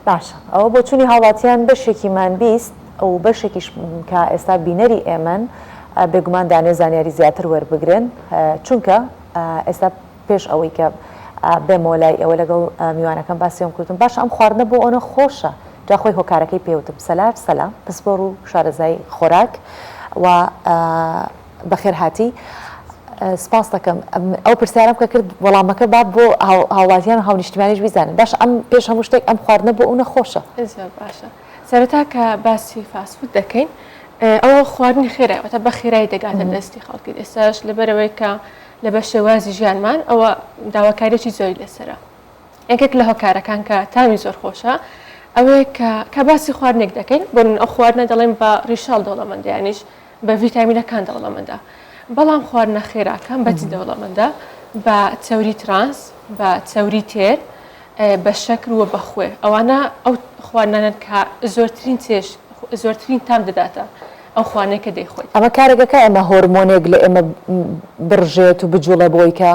باشە ئەوە بۆ چوونی هاوڵاتیان بەشێکیمان بیست ئەو بەشێکیش کە ئێستا بینەری ئێمەن بێگومان دانێ زانیاری زیاتر وەربگرن چونکە ئێستا پێش ئەوەی کە بێمەوە لای ئەوە لەگەڵ میوانەکەم باسیۆم کردم باش ئەم خواردنە بۆ ئەوە خۆشە جا خۆی هۆکارەکەی پێوتم سەلار سەلام پسپۆڕ و شارەزای خۆراک و بەخێر هاتی سپاس دەکەم ئەو پرسیارم کە کرد وەڵامەکە با بۆ هاوڵاتیان و هاونیشتیمانیش بیزانن باش ئەم پێش هەموو شتێک ئەم خواردنە بۆ ئەوە خۆشە باشە سەرەتا کە باسی فاسفود دەکەین ئەوە خواردنی خێرایەوەتە بە خێرایی دەگاتە دەستی خەڵکی ئێستاش لەبەرەوەی کە لە بە شێوازی ژیانمان ئەوە داواکاریی زۆری لەسرە یەکێک لە هۆکارەکان کە تامی زۆر خۆشە ئەوەیە کە باسی خواردنێک دەکەین بۆ ئەو خواردنە دەڵێن بە ڕیشاڵ دەوڵەمەندە یانیش بە ڤیتامینەکان دەوڵەمەندە بەڵام خواردنە خێراکان بەچی دەوڵەمەندە بە چەوری ترانس بە چەوری تێر بە شەکر وە بەخوێ ئەوانە ئەو خواردنانن کە زۆرترین تام دەداتە ئەو خواردنەی کە دەیخۆیت ئەمە کارێکەکە ئەمە هۆرمۆنێک لە ئێمە بڕژێت و بجوڵە بۆی کە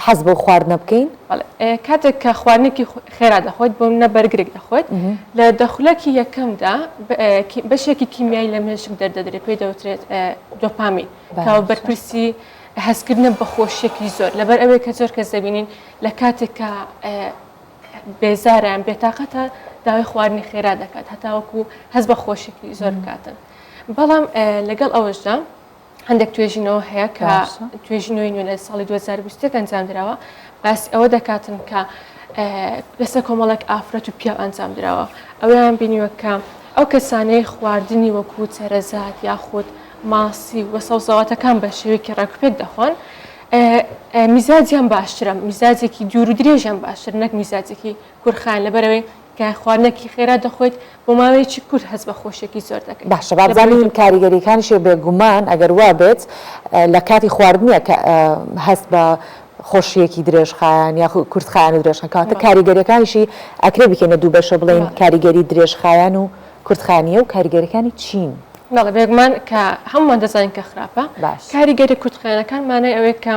حەز بۆ خواردنە بکەین کاتێک کە خواردنێکی خێرا دەخۆیت بۆ منە بەرگرێک دەخۆیت لە دەخولەکی یەکەمدا بەشێکی کیمیایی لە مێشک دەردەدرێت پێی دەوترێت دۆپامین کاوە بەرپرسی هەستکردنە بە خۆشیێکی زۆر لەبەر ئەوەی کە زۆر کەس دەبینین لە کاتێک کە بێزاریان بێتاقەتە داوای خواردنی خێرا دەکات هەتاوەکو هەز بە خۆشێکی زۆر بکاتن بەڵام لەگەڵ ئەوەشدا هەندێک توێژینەوە هەیە کە توێژینەوەی نوێنە ساڵی 2020 ئەنجام درراوە باسی ئەوە دەکاتن کە لەسەر کۆمەڵێک ئافرەت و پیاو ئەنجام درراوە ئەویان بینیوە کە ئەو کەسانەی خواردنی وەکو چەرەزات یاخود ماسی وە سەوزەواتەکان بە شێوەیەکی ڕێکوپێک دەخۆن میزاجیان باشترە میزاجێکی دوور و درێژیان باشتر نەک میزاجێکی کورخان لەبەرەوەی کە خواردنێکی خێرا دەخۆیت بۆ ماوەیەکی کورت هەست بە خۆشێکی زۆر دەکەیت باشە بابزانین کاریگەریەکانیشێ بێگومان ئەگەر وا بێت لە کاتی خواردنیە کە هەست بە خۆشیەکی درێژخایان یا کورتخایان و درێژخان کاتە کاریگەریەکانیشی ئەکرێ بکەینە دوو بەشە بڵێن کاریگەری درێژخایان و کورتخانیە و کاریگەریەکانی چین ناڵە بێگومان کە هەمومان دەزانین کە خراپە کاریگەری کورتخانەکان مانای ئەوەیە کە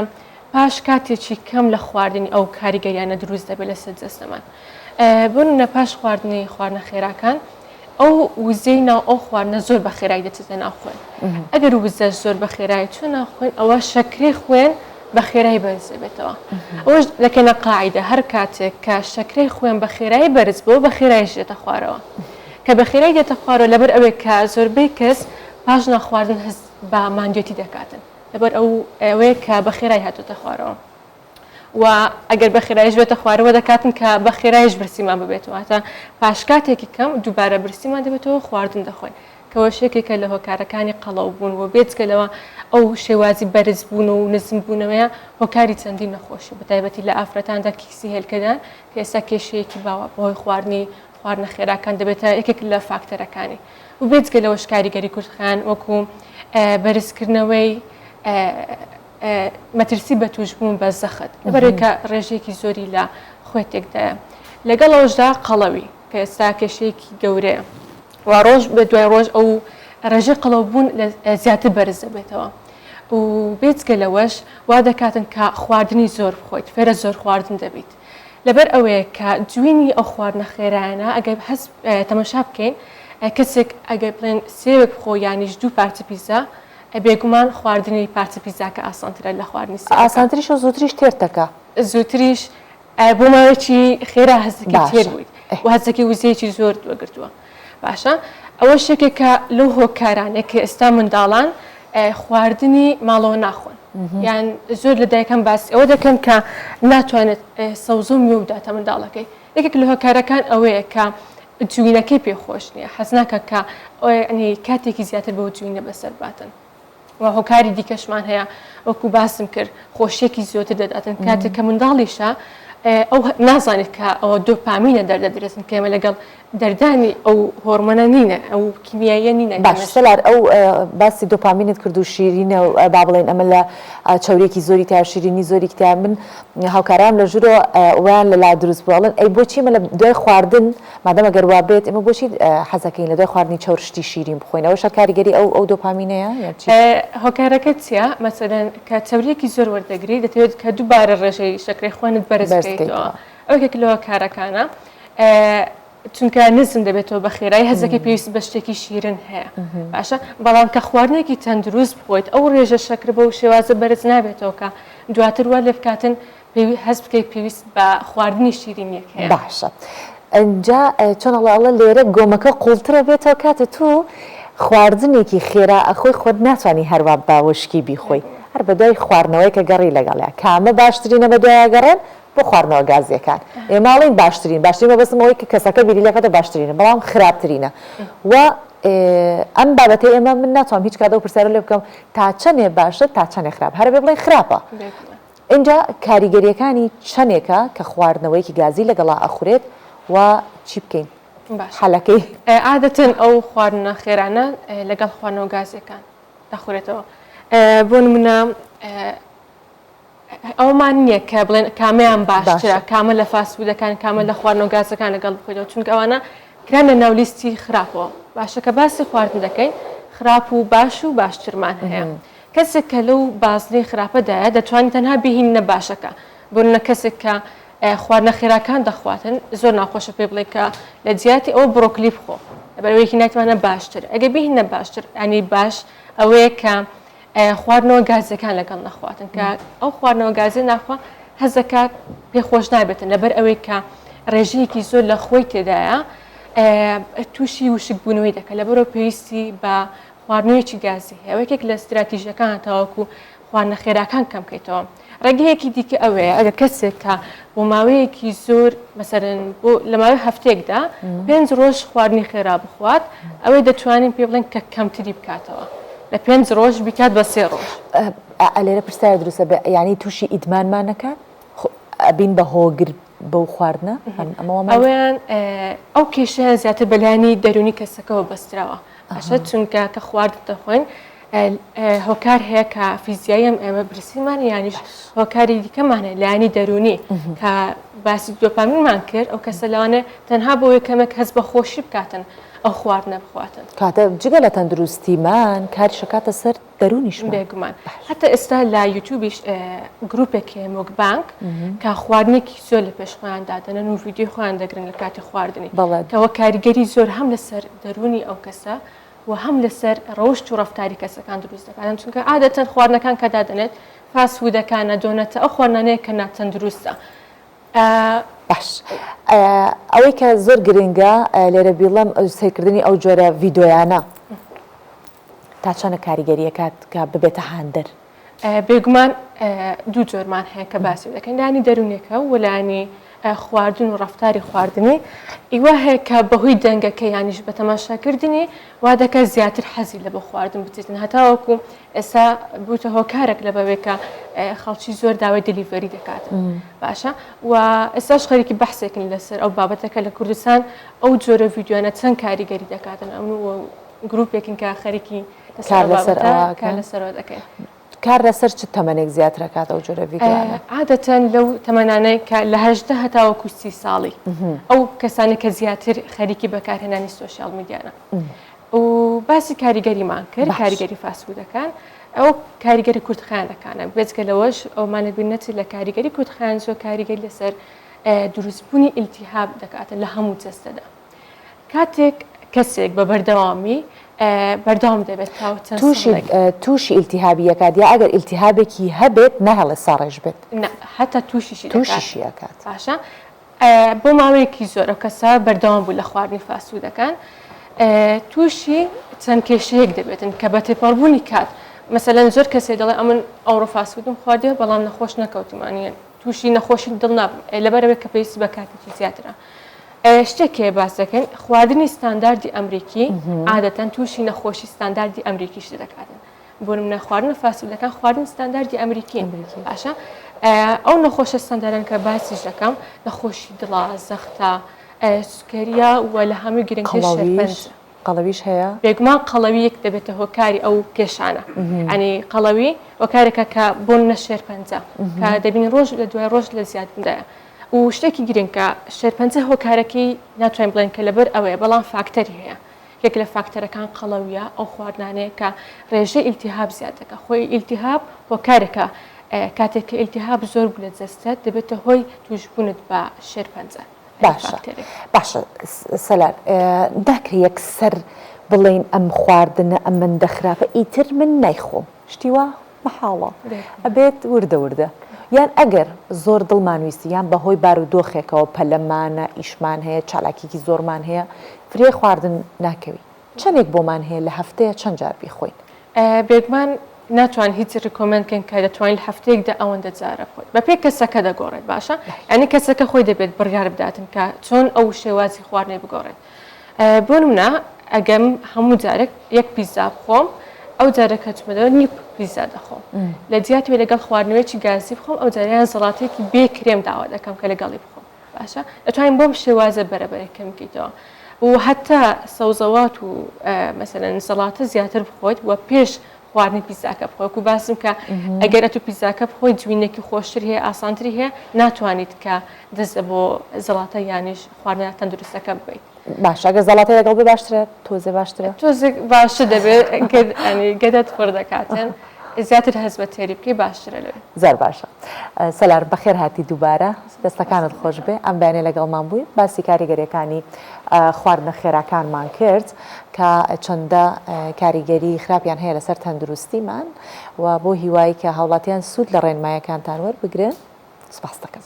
پاش کاتێکی کەم لە خواردنی ئەو کاریگەریانە دروست دەبێت لە سەرجەستەمان بۆ نە پاش خواردنی خواردنە خێراکان ئەو وزەی ناو ئەو خواردنە زۆر بە خێرایی دەچێتە ناوخۆین ئەگەر وزەش زۆر بە خێرایی چۆن ناوخۆین ئەوە شەکرەی خوێن بە خێرایی بەرز دەبێتەوە ئەوەش لەکەنە قاعدە هەر کاتێک کە شەکرەی خوێن بە خێرایی بەرز بۆ بە خێرایی دێتە خوارەوە کە بە خێرایی دێتە خوارەوە لەبەر ئەوەی کە زۆربەی کەس پاش نەخواردن هەست بە ماندوێتی دەکاتن لەبەر ئەوەیە کە بە خێرایی هاتوۆتە خوارەوە و ئەگەر بە خێرایش بێتە خوارەوە دەکاتن کە بە خێرایش برسیمان ببێتەوە تا پاش کاتێکی کەم دووبارە برسیمان دەبێتەوە خواردن دەخۆین کەەوە شێکێکە لە هۆکارەکانی قەڵەو بوون و بێتگەلەوە ئەو شێوازی بەرز بوون و نزم بوونەوەیە هۆکاری چەندین نەخۆشی بەتایبەتی لە ئافرەتاندا کیسی هێلکەدان کە ئێستا کێشەیەکی باوە بۆی خواردنە خێراکان دەبێتە یەکێک لە فاکتەرەکانی و بێتگەلەوەش کاریگەری کورتخایان وەکو بەرزکردنەوەی مەترسی بە توشبوون بە زەخت لەبەرەوەی کە ڕێژەیەکی زۆری لە خۆی تێکدایە لەگەڵ ئەوەشدا قەڵەوی کە ئێستا کێشەیەکی گەورەیە و ڕۆژ بە دوای ڕۆژ ئەو ڕێژەی قەڵەوبوون زیاتر بەرز دەبێتەوە و بێتگەلەوەش وا دەکاتن کە خواردنی زۆر بخۆیت فێرە زۆر خواردن دەبیت لەبەر ئەوەیە کە دوینی ئەو خواردنە خێرایانە ئەگەر هەست تەماشا بکەین کەسێک ئەگەر بڵێن سێوێک بخۆ یانیش دوو پارچە پیزا بێگومان خواردنی پارچە پیزاکە ئاسانترە لە خواردنی ئاسانتریش و زووتریش تێرتەکە زووتریش بۆ ماوەیەکی خێرا هەزەکە تێر بوویت و هەزەکەی وزەیەکی زۆر وەگرتووە باشە ئەوە شتێکێکە لەو هۆکارانێک کە ئێستا منداڵان خواردنی ماڵەوە ناخۆن یان زۆر لە دایکان باسی ئەوە دەکەن کە ناتوانێت سەوزە و میوە بداتە منداڵەکەی یەکێک لە هۆکارەکان ئەوەیە کە جوینەکەی پێخۆش نییە حەز ناکە کە کاتێکی زیاتر بەوە جوینە بەسەر باتن و هۆکاری دیکەشمان هەیە وەکو باسم کرد خۆشیێکی زیاتر دەداتن کاتێک کە منداڵیشە ئەو نازانێت کە ئەوە دۆپامینە دەردەدرێتن کە ئێمە لەگەڵ دەردانی ئەو هۆرمۆنە نینە ئەو کیمیاییە نینە باش سەلار ئەو باسی دۆپامینت کرد و شیرینە و با بڵێن ئەمە لە چاورێکی زۆری تا شیرینی زۆری کتاب من هاوکارام لە ژوورۆ ویان لەلا دروست بووڵن ئەی بۆچی مە لە دوای خواردن مادەمە گەر وا بێت ئێمە بۆچی حەزەکەین لە دوای خواردنی چاورشتی شیرین بخۆین ئەوە شە کاریگەری ئەو دۆپامینەیە هۆکارەکە چییە مەسەلەن کە چاورێکی زۆر وەردەگری دەتەوێت کە دووبارە ڕێژەی شەکرەی خوێنت بەرز بکەیتەوە ئەوەکێک لەوە کارەکانە چونکە نزم دەبێتەوە بە خێرایی هەزەکە پێویست بە شتێکی شیرن هەیە باشە بەڵام کە خواردنێکی تەندروست بخۆیت ئەو ڕێژە شەکر بە و شێوازە بەرز نابێتەوە کە دواتر وا لێ بکاتن هەست بکەیت پێویست بە خواردنی شیرینیەک هەیە باشە ئەجا چۆنەڵاڵە لێرە گۆمەکە قوڵترە بێتەوە کاتە تو خواردنێکی خێرا ئەخۆی خۆت ناتوانانی هەروە باوەشکی بیخۆی هەر بەدای خواردنەوەی کە گەڕی لەگەڵەیە کامە باشترینە بە دوایەگەڕێن بۆ خواردنەوە گازیەکان ئێماڵین باشترین بەبستمەوەی کە کەسەکە بیری لەکەتە باشترینە بەڵام خراپترینە و ئەم بابەتەی ئێمە من ناتوانم هیچ کاتە و پرسیارە لێ بکەم تا چەندێ باشە تا چەندێ خراپ هەر بێ بڵێ خراپە اینجا کاریگەریەکانی چەندێکە کە خواردنەوەیکی گازی لەگەڵا ئەخورێت و چی بکەین حەلەکەی عادەتەن ئەو خواردنە خێرانە لەگەڵ خواردنەوە گازیەکان دەخورێتەوە بۆ نمونە ئەومان نییە کە بڵێن کامیان باشترە کامە لە فاسفودەکان کامە لە خواردنەوە گازەکان لەگەڵ بخۆیتەوە چونکە ئەوانە کران لە ناولیستی خراپەوە باشە کە باسی خواردن دەکەین خراپ و باش و باشترمان هەیە کەسێک کە لەو بازنەی خراپەدایە دەتوانێت تەنها بهینە باشەکە بۆ نە کەسێک کە خواردنە خێراکان دەخواتن زۆر ناخۆشە پێ بڵێ کە لە جیاتی ئەو بڕۆکلی بخۆ بەرەوەیەکی ناتوانە باشتر ئەگە بهینە باشتر ئەنی باش ئەوەیە کە خواردنەوە گازەکان لەگەڵ نەخواتن کە ئەو خواردنەوە گازی ناخوا هەزەکات پێخۆش نابێتن لەبەر ئەوەی کە ڕێژەیەکی زۆر لە خۆی تێدایە تووشی وشک بوونەوەی دەکە لەبەرەوە پێویستی بە خواردنەوەیکی گازی هەیەوەیەک لە استراتیژیەکان تاوەکو خواردنە خێراکان کەم بکەیتەوە ڕێگەیەکی دیکە ئەوەیە ئەگە کەسێک کە بۆ ماوەیەکی زۆر مەسەرەن بۆ لە ماوەی هەفتێکدا 5 ڕۆژ خواردنی خێرا بخوات ئەوەی دەتوانین پێ بڵێن کە کەمتری بکاتەوە لە 5 ڕۆژ بکات بە 3 ڕۆژ لێرە پرسیار دروستە ینی تووشی ئیدمانمان نەکات بین بە هۆگر بەو خواردنە ئەویان ئەو کێشەیان زیاتر بەلایانی دەرونی کەسەکەەوە بەستراوە ئەشە چونکە کە خواردن دەخۆین هۆکار هەیە کە فیزیاییم ئێمە برسیمان یانیش هۆکاری دیکەمانە لایانی دەرونی کە باسی دۆپامینمان کرد ئەو کەسە لەوانێ تەنها بۆ یەکەمێک هەست بە خۆشی بکاتن ئەو خواردنە بخواتن کاتە جگە لە تەندروستیمان کاری شکاتە سەر دەرونیشمان بێگومان هەتا ئێستا لە یوتیوبیش گروپێکی مۆکبانک کە خواردنێکی زۆر لە پێش خۆیان دادەنن و ڤیدیۆ خۆیان دەگرن لە کاتی خواردنی کەەوە کاریگەری زۆر هەم لەسەر دەرونی ئەو کەسە و هەم لەسەر ڕەوشت و ڕەفتاری کەسەکان دروست دەکاتن چونکە عادەتەن خواردنەکان کە دادەنێت فاسفودەکانە دۆنەتە ئەو خواردنانەیە کە ناتەندروستە باش ئەوەی کە زۆر گرنگە لێرە بیڵم سیرکردنی ئەو جۆرە ڤیدۆیانە تا چەنە کاریگەریەکات کە ببێتە هاندەر بێگومان دوو جۆرمان هەیە کە باسی دەکەین لانی دەرونێکە و لانی خواردن و ڕەفتاری خواردنی ئیوە هەیە کە بەهۆی دەنگەکە یانیش بە تەماشاکردنی وا دەکە زیاتر حەزی لە بە خواردن بچێتن هەتاوەکو ئێستا بوتە هۆکارێک لە بەوێکە خەڵکی زۆر داوای دلیڤەری دەکاتن باشە و ئێستاش خەریکی بەحسێکن لەسەر ئەو بابەتەکە لە کوردستان ئەو جۆرە ڤیدیۆانە چەند کاریگەری دەکاتن ئەم گروپێکین کە خەریکی کار لەسەرەوە دەکەین کار لەسەر چ تەمەنێک زیاترەکات ئەو جۆرە ڤیدیۆانە عادەتەن لەو تەمەنانەی کە لە 18 هەتاوەکو 30 ساڵی ئەو کەسانی کە زیاتر خەریکی بەکارهێنانی سۆشیال میدیانە و باسی کاریگەریمان کرد کاریگەری فاسفودەکان ئەو کاریگەری کورتخانەکانە بێجگە لەوەش ئەومانە بینەتی لە کاریگەری کورتخان زۆر کاریگەری لەسەر دروستبوونی ئیلتیهاب دەکاتن لە هەموو جەستەدا کاتێک کەسێک بە بەردەوامی بەردەوام دەبێت تووشی ئیلتیهابیەکات یا ئەگەر ئیلتیهابێکی هەبێت نەهێڵێ ساڕێژ بێت هەتا تووشیشیەکات باشە بۆ ماوەیەکی زۆر ئەو کەسە بەردەوام بوو لە خواردنی فاسفودەکان تووشی چەند کێشەیەک دەبێتن کە بە تێپەڕبوونی کات مەسەلەن زۆر کەسێ دەڵێ ئەمن ئەوڕۆ فاسفودم خواردێ بەڵام نەخۆش نەکەوتمانە تووشی نەخۆشی دڵ نابم لەبەرەوەی کە پێویستی بە کاتێکی زیاترە شتێکێ باس دەکەن خواردنی ستانداردی ئەمریکی عادەتەن تووشی نەخۆشی ستانداردی ئەمریکیش دەکاتن بۆ نمونە خواردن فاسفودەکان خواردن ستانداردی ئەمریکی باشە ئەو نەخۆشە ستانداردن کە باسیش دەکەم نەخۆشی دڵا زەختە سوکەریە و لە هەمووی گرنگتر شێرپەنج قەڵەویش هەیە بێگومان قەڵەویەک دەبێتە هۆکاری ئەو کێشانە ئەنی قەڵەوی هۆکارێکە کە بۆن نە شێرپەنجە کە دەبین ڕۆژ لە دوای ڕۆژ لە زیادبوودایە و شتێکی گرنگکە شێرپەنجە هۆکارەکەی ناتوانین بڵێن کە لەبەر ئەوەیە بەڵام فاکتەری هەیە یەک لە فاکتەرەکان قەڵەویە ئەو خواردنانەیە کە ڕێژەی ئیلتیهاب زیاد دەکە خۆی ئیلتیهاب هۆکارێکە کاتێک کە ئیلتیهاب زۆر بوو لە جەستەت دەبێتە هۆی توشبوونت بە شێرپەنجە باشە سەلار داکرێ یەکسەر بڵێن ئەم خواردنە ئەم من دەخراپە ئیتر من نایخۆم شتیوە مەحاڵە ئەبێت وردە یان ئەگەر زۆر دڵمانویستی یان بەهۆی بارودۆخێکەوە پەلەمانە ئیشمان هەیە چالاکێکی زۆرمان هەیە فرێ خواردن ناکەوی چەندێک بۆمان هەیە لە هەفتەیە چەند جار بیخۆین بێگومان ناتوان هیچ ڕکۆمنتکەن کە دەتوانین هەفتەیەکدا ئەوەندە جارە خۆیت بە پێی کەسەکە دەگۆڕێت باشە ئەنی کەسەکە خۆی دەبێت بڕیار بداتن کە چۆن ئەو شێوازی خواردنێ بگۆڕێت بۆ نمونە ئەگەم هەموو جارێک یەک پیزا بخۆم ئەو جارەکە چمەدەوە نیپ پیزا دەخۆم لە دیاتوێ لەگەڵ خواردنەوەیکی گازی بخۆم ئەو جاریان زەڵاتێکی بێ کرێم داوا دەکەم کە لەگەڵی بخۆم باشە دەتوانین بۆم شێوازە بەرەبەرەکەم بکەیتەوە و حتا سەوزەوات و مەسەلەن سەڵاتە زیاتر بخۆیت و پێش خواردنی پیزاکە بخۆیت و باسم کە ئەگەر ئەتو پیزاکە بخۆیت جوینێکی خۆشتر هەیە ئاسانتری هەیە ناتوانیت کە دەست بۆ زەڵاتە یانیش خواردنە تەندروستەکە بکەیت باش ئەگە زەڵاتی لەگەڵ بێ باشترە تۆزێ باشترە تۆزێ باشتر دەبێت گەدەت پڕ دەکاتن زیاتر هەز بە تێری بکەی باشترە لێ زۆر باشە سەلار بەخێر هاتی دووبارە دەستەکانت خۆش بێ ئەم بەیانێ لەگەڵمان بووی باسی کاریگەریەکانی خواردنە خێراکانمان کرد کە چەندە کاریگەری خراپیان هەیە لەسەر تەندروستیمان و بۆ هیوایی کە هاوڵاتیان سوود لە ڕێنمایەکانتان وەربگرن سپاس دەکەم.